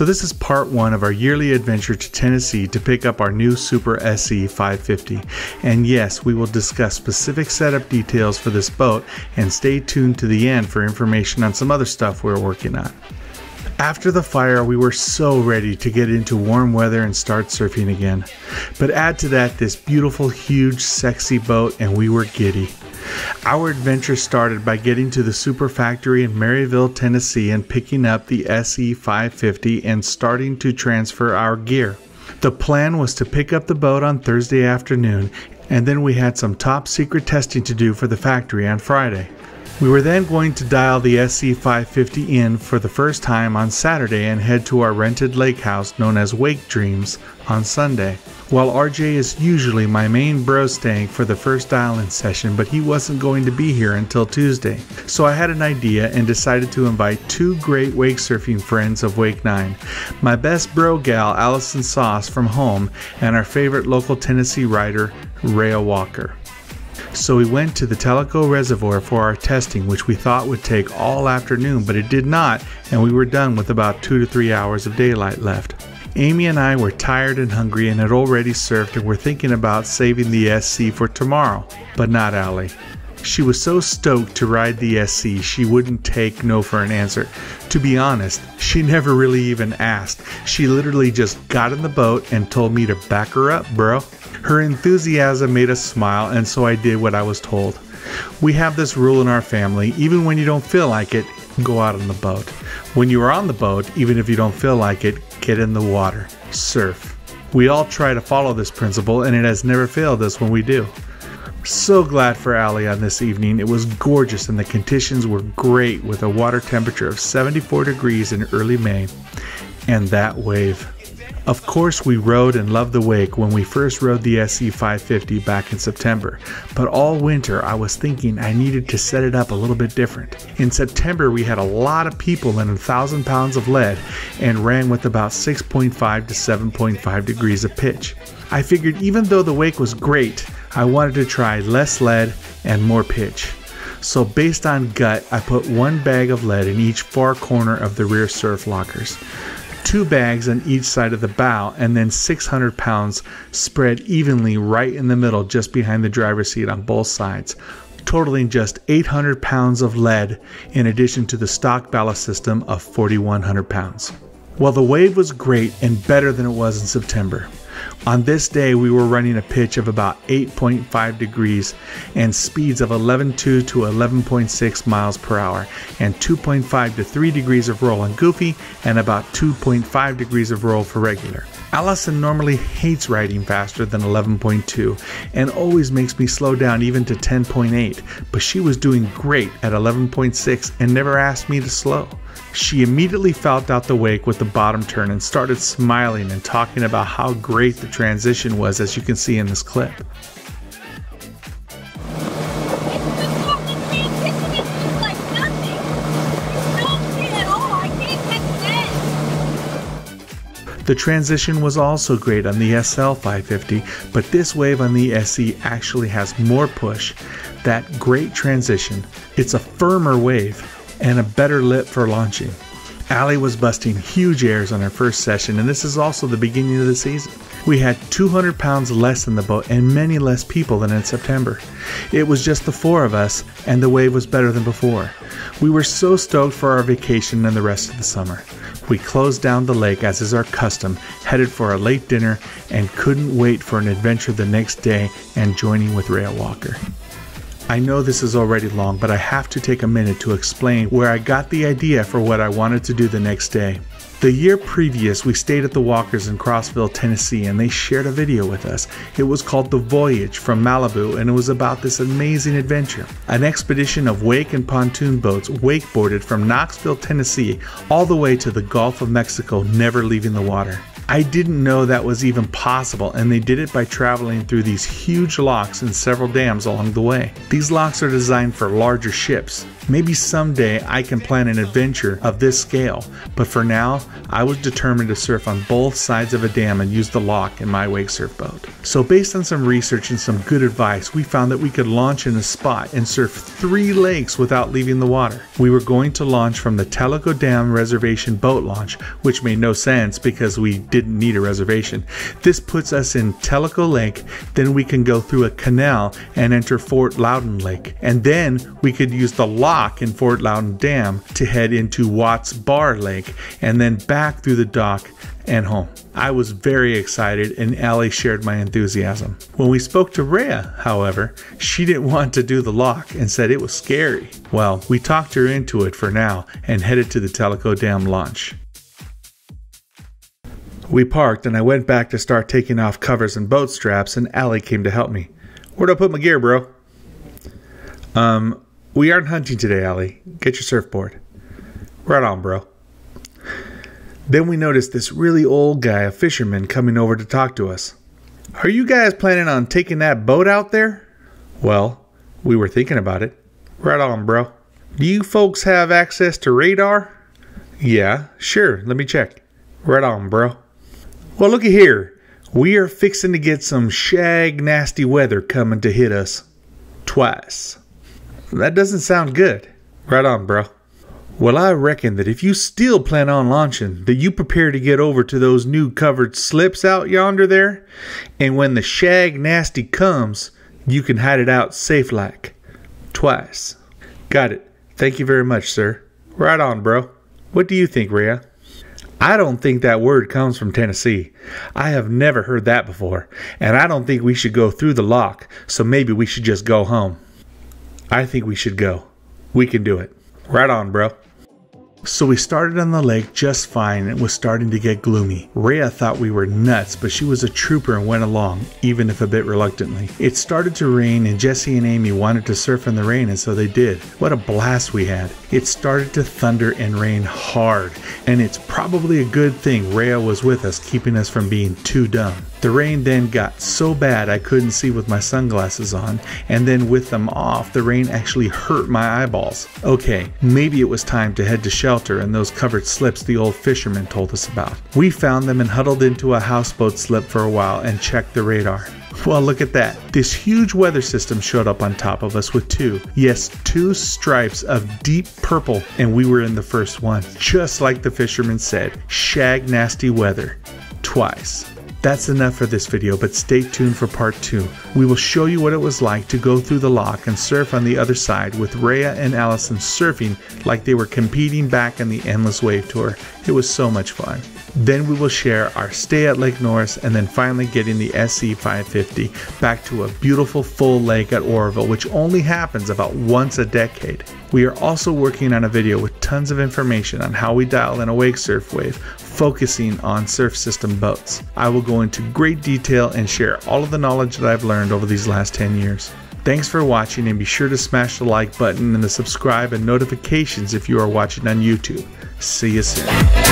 So this is part 1 of our yearly adventure to Tennessee to pick up our new Supra SL 550. And yes, we will discuss specific setup details for this boat, and stay tuned to the end for information on some other stuff we're working on. After the fire, we were so ready to get into warm weather and start surfing again. But add to that this beautiful, huge, sexy boat and we were giddy. Our adventure started by getting to the Supra factory in Maryville, Tennessee and picking up the SL 550 and starting to transfer our gear. The plan was to pick up the boat on Thursday afternoon, and then we had some top secret testing to do for the factory on Friday. We were then going to dial the SL 550 in for the first time on Saturday and head to our rented lake house known as Wake Dreams on Sunday. Well, RJ is usually my main bro staying for the first dial-in session, but he wasn't going to be here until Tuesday. So I had an idea and decided to invite 2 great wake surfing friends of Wake 9. My best bro gal, Allison Sauce from home, and our favorite local Tennessee rider, Raya. So we went to the Tellico Reservoir for our testing, which we thought would take all afternoon, but it did not, and we were done with about 2 to 3 hours of daylight left. Amy and I were tired and hungry and had already surfed and were thinking about saving the SC for tomorrow, but not Allie. She was so stoked to ride the SC she wouldn't take no for an answer. To be honest, she never really even asked. She literally just got in the boat and told me to back her up, bro. Her enthusiasm made us smile, and so I did what I was told. We have this rule in our family: even when you don't feel like it, go out on the boat. When you are on the boat, even if you don't feel like it, get in the water, surf. We all try to follow this principle, and it has never failed us when we do. So glad for Allie on this evening. It was gorgeous and the conditions were great, with a water temperature of 74 degrees in early May. And that wave. Of course, we rode and loved the wake when we first rode the SL 550 back in September, but all winter I was thinking I needed to set it up a little bit different. In September we had a lot of people and 1,000 pounds of lead and ran with about 6.5 to 7.5 degrees of pitch. I figured even though the wake was great, I wanted to try less lead and more pitch. So based on gut, I put 1 bag of lead in each far corner of the rear surf lockers, 2 bags on each side of the bow, and then 600 pounds spread evenly right in the middle just behind the driver's seat on both sides, totaling just 800 pounds of lead in addition to the stock ballast system of 4,100 pounds. Well, the wave was great and better than it was in September. On this day we were running a pitch of about 8.5 degrees and speeds of 11.2 to 11.6 miles per hour, and 2.5 to 3 degrees of roll on goofy and about 2.5 degrees of roll for regular. Allison normally hates riding faster than 11.2 and always makes me slow down even to 10.8, but she was doing great at 11.6 and never asked me to slow. She immediately felt out the wake with the bottom turn and started smiling and talking about how great the transition was, as you can see in this clip. The transition was also great on the SL 550, but this wave on the SE actually has more push. That great transition, it's a firmer wave and a better lip for launching. Allie was busting huge airs on her first session, and this is also the beginning of the season. We had 200 pounds less in the boat and many less people than in September. It was just the 4 of us, and the wave was better than before. We were so stoked for our vacation and the rest of the summer. We closed down the lake as is our custom, headed for a late dinner, and couldn't wait for an adventure the next day and joining with Raya. I know this is already long, but I have to take a minute to explain where I got the idea for what I wanted to do the next day. The year previous, we stayed at the Walkers in Crossville, Tennessee, and they shared a video with us. It was called The Voyage from Malibu, and it was about this amazing adventure. An expedition of wake and pontoon boats wakeboarded from Knoxville, Tennessee, all the way to the Gulf of Mexico, never leaving the water. I didn't know that was even possible, and they did it by traveling through these huge locks and several dams along the way. These locks are designed for larger ships. Maybe someday I can plan an adventure of this scale, but for now, I was determined to surf on both sides of a dam and use the lock in my Wakesurf boat. So based on some research and some good advice, we found that we could launch in a spot and surf 3 lakes without leaving the water. We were going to launch from the Tellico Dam reservation boat launch, which made no sense because we didn't need a reservation. This puts us in Tellico Lake, then we can go through a canal and enter Fort Loudon Lake, and then we could use the lock in Fort Loudon Dam to head into Watts Bar Lake and then back through the dock and home. I was very excited and Allie shared my enthusiasm. When we spoke to Raya, however, she didn't want to do the lock and said it was scary. Well, we talked her into it for now and headed to the Tellico Dam launch. We parked and I went back to start taking off covers and boat straps, and Allie came to help me. Where'd I put my gear, bro? We aren't hunting today, Allie. Get your surfboard. Right on, bro. Then we noticed this really old guy, a fisherman, coming over to talk to us. Are you guys planning on taking that boat out there? Well, we were thinking about it. Right on, bro. Do you folks have access to radar? Yeah, sure. Let me check. Right on, bro. Well, looky here. We are fixing to get some Shagnasty weather coming to hit us. Twice. That doesn't sound good. Right on, bro. Well, I reckon that if you still plan on launching, that you prepare to get over to those new covered slips out yonder there, and when the Shagnasty comes, you can hide it out safe like. Twice. Got it. Thank you very much, sir. Right on, bro. What do you think, Raya? I don't think that word comes from Tennessee. I have never heard that before, and I don't think we should go through the lock, so maybe we should just go home. I think we should go. We can do it. Right on, bro. So we started on the lake just fine and it was starting to get gloomy. Raya thought we were nuts, but she was a trooper and went along, even if a bit reluctantly. It started to rain and Jesse and Amy wanted to surf in the rain, and so they did. What a blast we had. It started to thunder and rain hard, and it's probably a good thing Raya was with us, keeping us from being too dumb. The rain then got so bad I couldn't see with my sunglasses on, and then with them off, the rain actually hurt my eyeballs. Okay, maybe it was time to head to shelter and those covered slips the old fisherman told us about. We found them and huddled into a houseboat slip for a while and checked the radar. Well, look at that. This huge weather system showed up on top of us with two stripes of deep purple, and we were in the first one. Just like the fisherman said, Shagnasty weather. Twice. That's enough for this video, but stay tuned for part 2. We will show you what it was like to go through the lock and surf on the other side with Raya and Allison surfing like they were competing back in the Endless Wave Tour. It was so much fun. Then we will share our stay at Lake Norris and then finally getting the SE 550 back to a beautiful full lake at Oroville, which only happens about once a decade. We are also working on a video with tons of information on how we dial in a Wakesurf wave, focusing on surf system boats. I will go into great detail and share all of the knowledge that I've learned over these last 10 years. Thanks for watching, and be sure to smash the like button and the subscribe and notifications if you are watching on YouTube. See you soon.